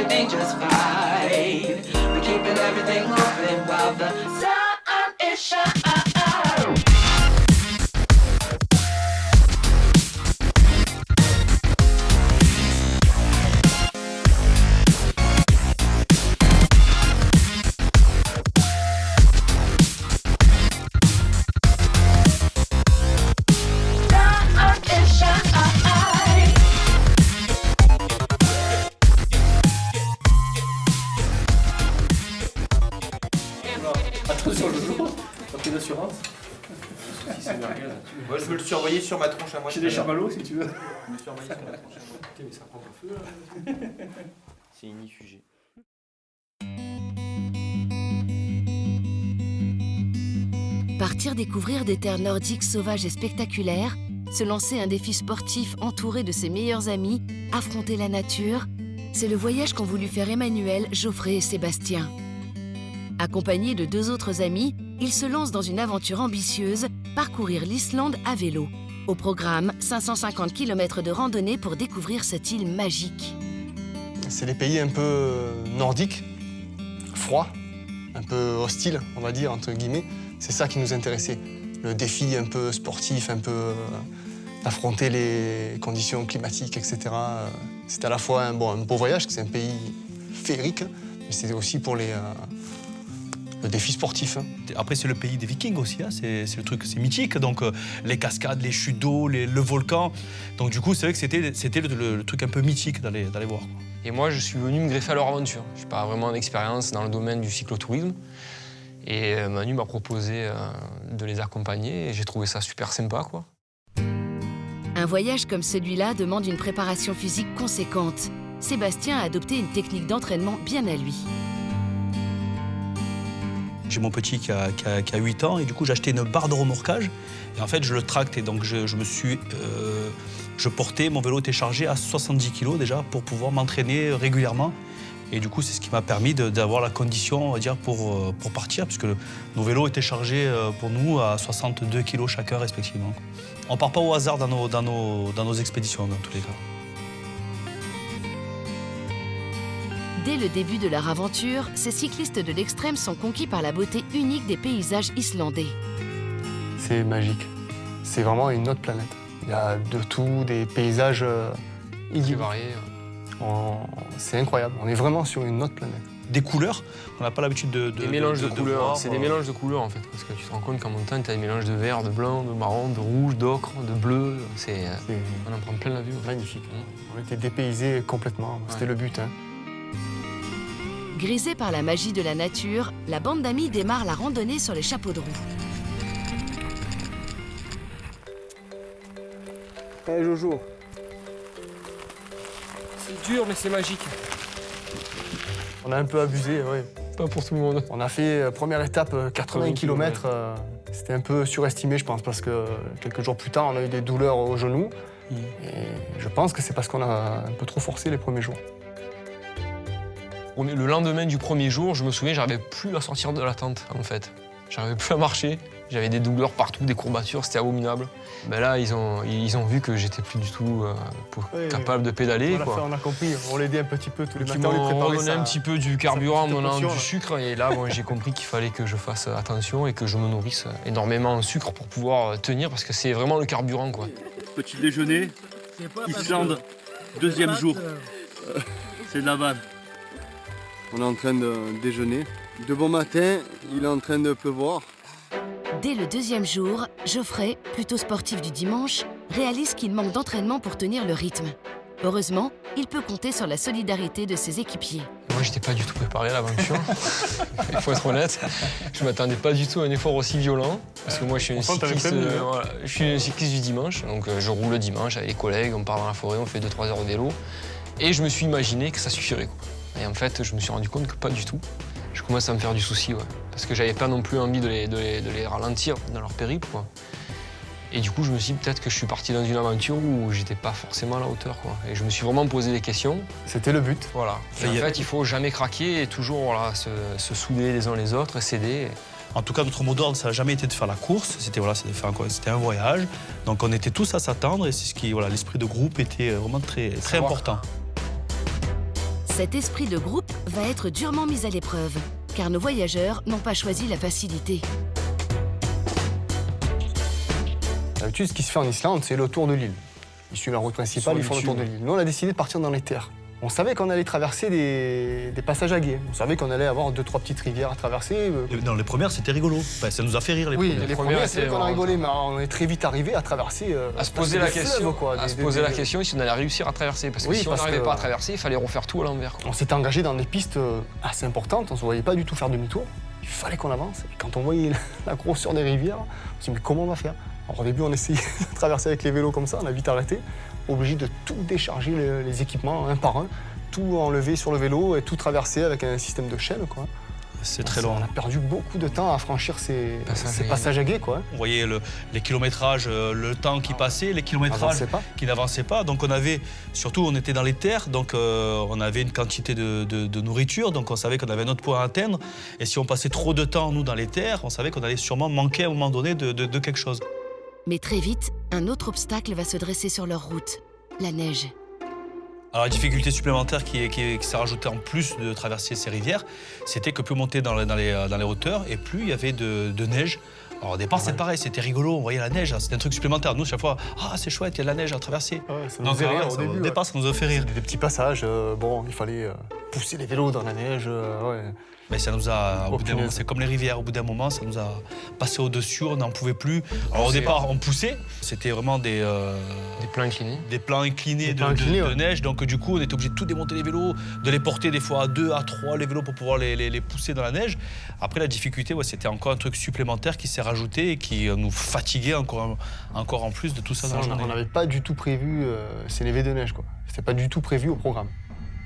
everything just fine. We're keeping everything moving while the sun is shining. Attention le jour, papier d'assurance. Moi, je veux le surveiller sur ma tronche à moi. J'ai des chamallows si tu veux. Je veux le surveiller sur ma tronche à moi. Mais ça prend pas feu là. C'est ignifugé. Partir découvrir des terres nordiques sauvages et spectaculaires, se lancer un défi sportif entouré de ses meilleurs amis, affronter la nature, c'est le voyage qu'ont voulu faire Emmanuel, Geoffrey et Sébastien. Accompagnés de 2 autres amis, ils se lancent dans une aventure ambitieuse, parcourir l'Islande à vélo. Au programme, 550 km de randonnée pour découvrir cette île magique. C'est des pays un peu nordiques, froids, un peu hostiles, on va dire, entre guillemets. C'est ça qui nous intéressait. Le défi un peu sportif, un peu d'affronter les conditions climatiques, etc. C'était à la fois un beau voyage, parce que c'est un pays féerique, mais c'était aussi pour le défi sportif. Après, c'est le pays des Vikings aussi, hein. C'est le truc, c'est mythique. Donc, les cascades, les chutes d'eau, le volcan. Donc, du coup, c'est vrai que c'était le truc un peu mythique d'aller voir, quoi. Et moi, je suis venu me greffer à leur aventure. Je n'ai pas vraiment d'expérience dans le domaine du cyclotourisme. Et Manu m'a proposé de les accompagner et j'ai trouvé ça super sympa, quoi. Un voyage comme celui-là demande une préparation physique conséquente. Sébastien a adopté une technique d'entraînement bien à lui. J'ai mon petit qui a 8 ans et du coup, j'ai acheté une barre de remorquage. Et en fait, je le tracte et donc je portais, mon vélo était chargé à 70 kg déjà pour pouvoir m'entraîner régulièrement. Et du coup, c'est ce qui m'a permis d'avoir la condition, on va dire, pour partir, puisque nos vélos étaient chargés pour nous à 62 kg chacun, respectivement. On ne part pas au hasard dans nos expéditions, dans tous les cas. Dès le début de leur aventure, ces cyclistes de l'extrême sont conquis par la beauté unique des paysages islandais. C'est magique. C'est vraiment une autre planète. Il y a de tout, des paysages Très idylliques. varié. C'est incroyable. On est vraiment sur une autre planète. Des couleurs, on n'a pas l'habitude de Des mélanges de couleurs. voir. C'est des mélanges de couleurs, en fait. Parce que tu te rends compte qu'en montagne, tu as des mélanges de vert, de blanc, de marron, de rouge, d'ocre, de bleu. On en prend plein la vue. Magnifique. On était dépaysés complètement. C'était le but. Hein. Grisée par la magie de la nature, la bande d'amis démarre la randonnée sur les chapeaux de roue. Hey Jojo. C'est dur, mais c'est magique. On a un peu abusé, oui. Pas pour tout le monde. On a fait première étape 80 km. C'était un peu surestimé, je pense, parce que quelques jours plus tard, on a eu des douleurs au genou. Et je pense que c'est parce qu'on a un peu trop forcé les premiers jours. Le lendemain du premier jour, je me souviens, j'arrivais plus à sortir de la tente, en fait. J'arrivais plus à marcher. J'avais des douleurs partout, des courbatures, c'était abominable. Ben là, ils ont vu que j'étais plus du tout capable de pédaler. On a compris, on l'aidait un petit peu tous les Ils matins. m'ont redonné un petit peu du carburant en me donnant potion, du sucre. Et là, j'ai compris qu'il fallait que je fasse attention et que je me nourrisse énormément en sucre pour pouvoir tenir, parce que c'est vraiment le carburant, quoi. Petit déjeuner, Islande, deuxième jour. C'est de la vanne. On est en train de déjeuner. De bon matin, il est en train de pleuvoir. Dès le deuxième jour, Geoffrey, plutôt sportif du dimanche, réalise qu'il manque d'entraînement pour tenir le rythme. Heureusement, il peut compter sur la solidarité de ses équipiers. Moi, j'étais pas du tout préparé à l'aventure. Il faut être honnête. Je m'attendais pas du tout à un effort aussi violent. Parce que moi, je suis un cycliste du dimanche. Donc, je roule le dimanche avec les collègues, on part dans la forêt, on fait 2-3 heures de vélo. Et je me suis imaginé que ça suffirait, quoi. Et en fait, je me suis rendu compte que pas du tout. Je commence à me faire du souci, ouais. Parce que j'avais pas non plus envie de les ralentir dans leur périple, quoi. Et du coup, je me suis dit peut-être que je suis parti dans une aventure où j'étais pas forcément à la hauteur, quoi. Et je me suis vraiment posé des questions. C'était le but. Voilà. Et en fait, il faut jamais craquer et toujours se souder les uns les autres et s'aider. En tout cas, notre mot d'ordre, ça n'a jamais été de faire la course, c'était un voyage. Donc on était tous à s'attendre et c'est ce qui, l'esprit de groupe était vraiment très important. Cet esprit de groupe va être durement mis à l'épreuve, car nos voyageurs n'ont pas choisi la facilité. D'habitude, ce qui se fait en Islande, c'est le tour de l'île. Ils suivent la route principale, ils font le tour de l'île. Nous, on a décidé de partir dans les terres. On savait qu'on allait traverser des passages à gué. On savait qu'on allait avoir 2-3 petites rivières à traverser. Dans les premières, c'était rigolo. Enfin, ça nous a fait rire, les Oui, premières. les premières, c'est vrai qu'on a rigolé, mais on est très vite arrivé à traverser. À se poser la question, la question si on allait réussir à traverser. Parce que Oui, si on parce n'arrivait que- pas à traverser, il fallait refaire tout à l'envers. On s'était engagé dans des pistes assez importantes, on ne se voyait pas du tout faire demi-tour. Il fallait qu'on avance. Et quand on voyait la grosseur des rivières, on s'est dit mais comment on va faire? Alors, au début, on essayait de traverser avec les vélos comme ça, on a vite arrêté, obligé de tout décharger les équipements un par un, tout enlever sur le vélo et tout traverser avec un système de chaîne, quoi. C'est très long. On a perdu beaucoup de temps à franchir ces passages à gué, quoi. On voyait les kilométrages, le temps qui passait, les kilométrages Avançait pas. qui n'avançaient pas. Donc on avait, surtout on était dans les terres, donc on avait une quantité de nourriture, donc on savait qu'on avait un autre point à atteindre. Et si on passait trop de temps, nous, dans les terres, on savait qu'on allait sûrement manquer à un moment donné de quelque chose. Mais très vite, un autre obstacle va se dresser sur leur route, la neige. Alors la difficulté supplémentaire qui s'est rajoutée en plus de traverser ces rivières, c'était que plus on montait dans les hauteurs et plus il y avait de neige. Alors au départ, c'est pareil, c'était rigolo, on voyait la neige, c'était un truc supplémentaire. Nous, chaque fois, ah c'est chouette, il y a de la neige à traverser. Ouais, ça nous faisait rire au début. Au départ, ça nous a fait rire. Des petits passages, bon, il fallait pousser les vélos dans la neige, ouais. Mais ça nous a, au bout d'un moment, punaise. c'est comme les rivières, au bout d'un moment, ça nous a passé au-dessus, on n'en pouvait plus. Alors au départ, on poussait, c'était vraiment des plans inclinés. Des plans inclinés Des plans inclinés, ouais. de neige, donc du coup, on était obligé de tout démonter les vélos, de les porter des fois à 2, à 3 les vélos pour pouvoir les pousser dans la neige. Après, la difficulté, ouais, c'était encore un truc supplémentaire qui s'est rajouté et qui nous fatiguait encore en plus de tout ça dans la journée. On n'avait pas du tout prévu ces levées de neige, quoi. C'était pas du tout prévu au programme.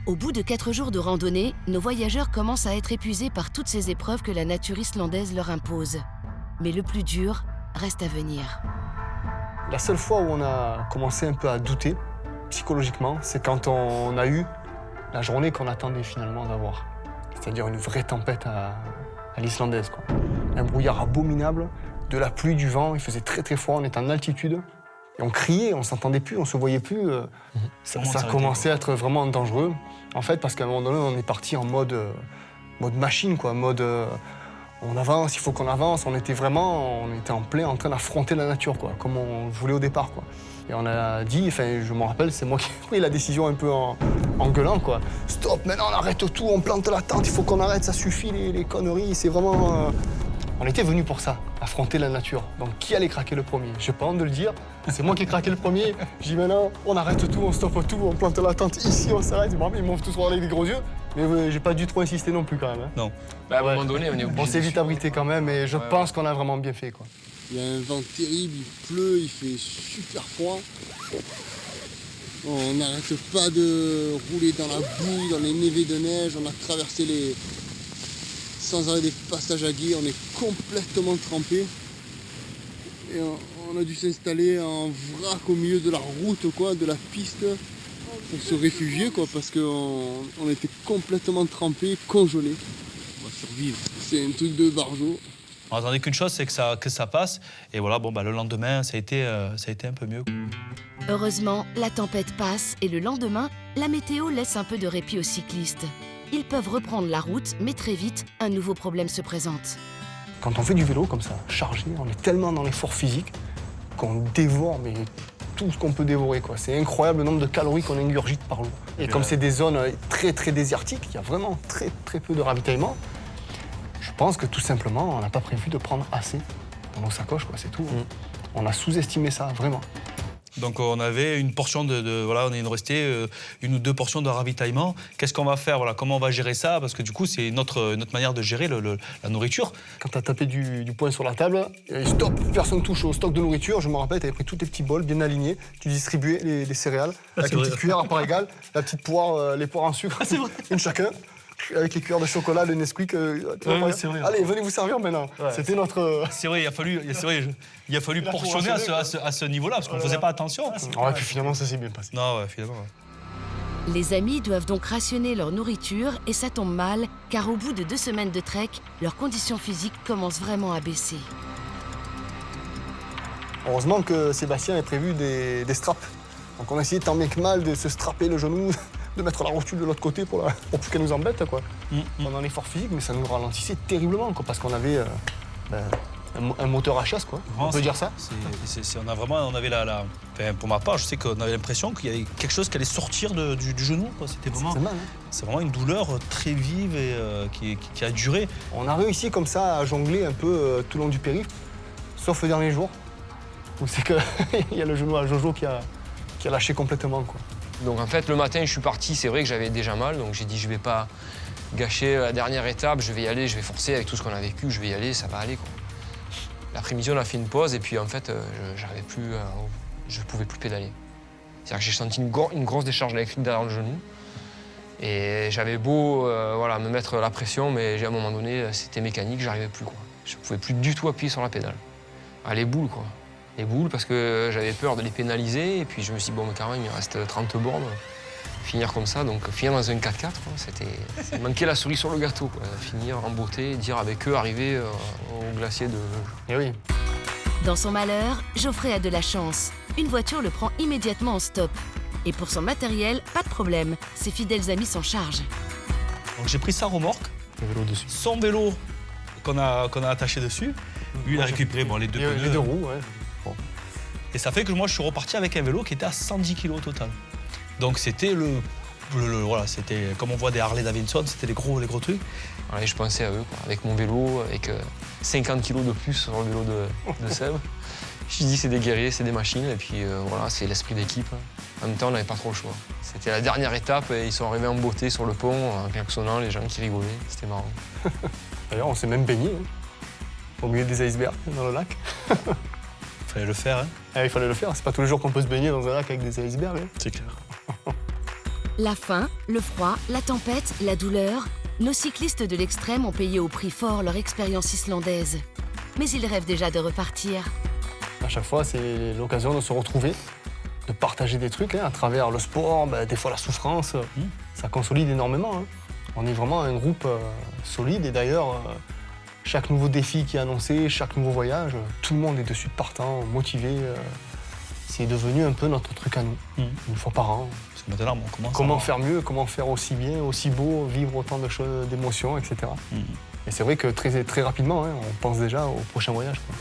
Au bout de 4 jours de randonnée, nos voyageurs commencent à être épuisés par toutes ces épreuves que la nature islandaise leur impose. Mais le plus dur reste à venir. La seule fois où on a commencé un peu à douter, psychologiquement, c'est quand on a eu la journée qu'on attendait finalement d'avoir. C'est-à-dire une vraie tempête à l'islandaise, quoi. Un brouillard abominable, de la pluie, du vent, il faisait très très froid, on était en altitude. Et on criait, on s'entendait plus, on se voyait plus. Ça commençait à être vraiment dangereux. En fait, parce qu'à un moment donné, on est parti en mode machine, quoi. Mode on avance, il faut qu'on avance. On était en plein en train d'affronter la nature, quoi, comme on voulait au départ, quoi. Et on a dit, enfin, je me rappelle, c'est moi qui ai pris la décision un peu en gueulant, quoi. Stop, maintenant on arrête tout, on plante la tente, il faut qu'on arrête, ça suffit les conneries. C'est vraiment. On était venus pour ça, affronter la nature. Donc qui allait craquer le premier? J'ai pas honte de le dire, c'est moi qui ai craqué le premier. Je dis maintenant, on arrête tout, on stoppe tout, on plante la tente ici, on s'arrête. Ils m'ont tous regardé avec des gros yeux, mais j'ai pas dû trop insister non plus quand même. Hein. Non. Bah, à un moment donné, on est obligé. On s'est vite abrité quand même et je pense qu'on a vraiment bien fait, quoi. Il y a un vent terrible, il pleut, il fait super froid. On n'arrête pas de rouler dans la boue, dans les névés de neige. On a traversé sans arrêt des passages à gué. On est complètement trempés. Et on a dû s'installer en vrac au milieu de la route, quoi, de la piste, pour se réfugier, quoi, parce qu'on était complètement trempés, congelés. On va survivre. C'est un truc de barjo. On attendait qu'une chose, c'est que ça passe. Et voilà, bon, bah, le lendemain, ça a été un peu mieux. Heureusement, la tempête passe et le lendemain, la météo laisse un peu de répit aux cyclistes. Ils peuvent reprendre la route, mais très vite, un nouveau problème se présente. Quand on fait du vélo comme ça, chargé, on est tellement dans l'effort physique qu'on dévore mais tout ce qu'on peut dévorer, quoi. C'est incroyable le nombre de calories qu'on ingurgite par l'eau. Et comme c'est des zones très très désertiques, il y a vraiment très très peu de ravitaillement. Je pense que tout simplement, on n'a pas prévu de prendre assez dans nos sacoches, quoi. C'est tout. On a sous-estimé ça, vraiment. Donc on avait une portion voilà, il nous restait 1 ou 2 portions de ravitaillement. Qu'est-ce qu'on va faire, voilà, comment on va gérer ça? Parce que du coup, c'est notre manière de gérer la nourriture. Quand tu as tapé du poing sur la table, stop, personne touche au stock de nourriture. Je me rappelle, tu avais pris tous tes petits bols bien alignés, tu distribuais les céréales avec une petite cuillère à part égale, la petite poire, les poires en sucre, une chacun. Avec les cuillères de chocolat, le Nesquik. C'est vrai. Allez, venez vous servir maintenant. Ouais. C'était notre. C'est vrai, il a fallu portionner à ce niveau-là, parce qu'on ne faisait pas attention. Ouais, puis finalement, ça s'est bien passé. Non, ouais, finalement. Ouais. Les amis doivent donc rationner leur nourriture et ça tombe mal, car au bout de 2 semaines de trek, leurs conditions physiques commencent vraiment à baisser. Heureusement que Sébastien a prévu des straps Donc on a essayé tant bien que mal de se strapper le genou, de mettre la rotule de l'autre côté pour plus qu'elle nous embête, quoi. Pendant l'effort physique, mais ça nous ralentissait terriblement, quoi, parce qu'on avait un moteur à chasse, quoi. On peut dire ça. On avait enfin, pour ma part, je sais qu'on avait l'impression qu'il y avait quelque chose qui allait sortir du genou, quoi. C'était vraiment, mal, hein. c'est vraiment une douleur très vive et qui a duré. On a réussi comme ça à jongler un peu tout le long du périple, sauf le dernier jour, où c'est qu'il y a le genou à Jojo qui a lâché complètement, quoi. Donc en fait, le matin, je suis parti, c'est vrai que j'avais déjà mal, donc j'ai dit je vais pas gâcher la dernière étape, je vais y aller, je vais forcer avec tout ce qu'on a vécu, je vais y aller, ça va aller, quoi. L'après-midi, on a fait une pause et puis en fait, je pouvais plus pédaler. C'est-à-dire que j'ai senti une grosse décharge électrique derrière le genou. Et j'avais beau me mettre la pression, mais à un moment donné, c'était mécanique, j'arrivais plus, quoi. Je pouvais plus du tout appuyer sur la pédale. Ah, les boules, quoi. Les boules, parce que j'avais peur de les pénaliser. Et puis je me suis dit, bon, mais quand même, il me reste 30 bornes. Finir comme ça, donc finir dans un 4x4, c'était manquer la cerise sur le gâteau, quoi. Finir en beauté, dire avec eux, arriver au glacier de... Et oui. Dans son malheur, Geoffrey a de la chance. Une voiture le prend immédiatement en stop. Et pour son matériel, pas de problème. Ses fidèles amis s'en chargent. Donc j'ai pris sa remorque, Le vélo dessus. son vélo qu'on a attaché dessus. Lui, il a récupéré les deux pneus. Les deux roues, ouais. Bon. Et ça fait que moi, je suis reparti avec un vélo qui était à 110 kg au total. Donc c'était voilà, c'était comme on voit des Harley Davidson, c'était les gros trucs. Et je pensais à eux, quoi. Avec mon vélo, avec 50 kg de plus sur le vélo de Seb. Je me dis c'est des guerriers, c'est des machines, et puis voilà, c'est l'esprit d'équipe. En même temps, on n'avait pas trop le choix. C'était la dernière étape et ils sont arrivés en beauté sur le pont, en klaxonnant, les gens qui rigolaient, c'était marrant. D'ailleurs, on s'est même baigné au milieu des icebergs dans le lac. Fallait le faire, hein. Il fallait le faire, c'est pas tous les jours qu'on peut se baigner dans un lac avec des icebergs. Hein. C'est clair. La faim, le froid, la tempête, la douleur, nos cyclistes de l'extrême ont payé au prix fort leur expérience islandaise. Mais ils rêvent déjà de repartir. À chaque fois, c'est l'occasion de se retrouver, de partager des trucs à travers le sport, des fois la souffrance. Ça consolide énormément. Hein. On est vraiment un groupe solide et d'ailleurs, chaque nouveau défi qui est annoncé, chaque nouveau voyage, tout le monde est dessus partant, motivé. C'est devenu un peu notre truc à nous, une fois par an. Parce que maintenant, on commence Comment faire mieux, comment faire aussi bien, aussi beau, vivre autant de choses, d'émotions, etc. Et c'est vrai que très rapidement, on pense déjà au prochain voyage, quoi.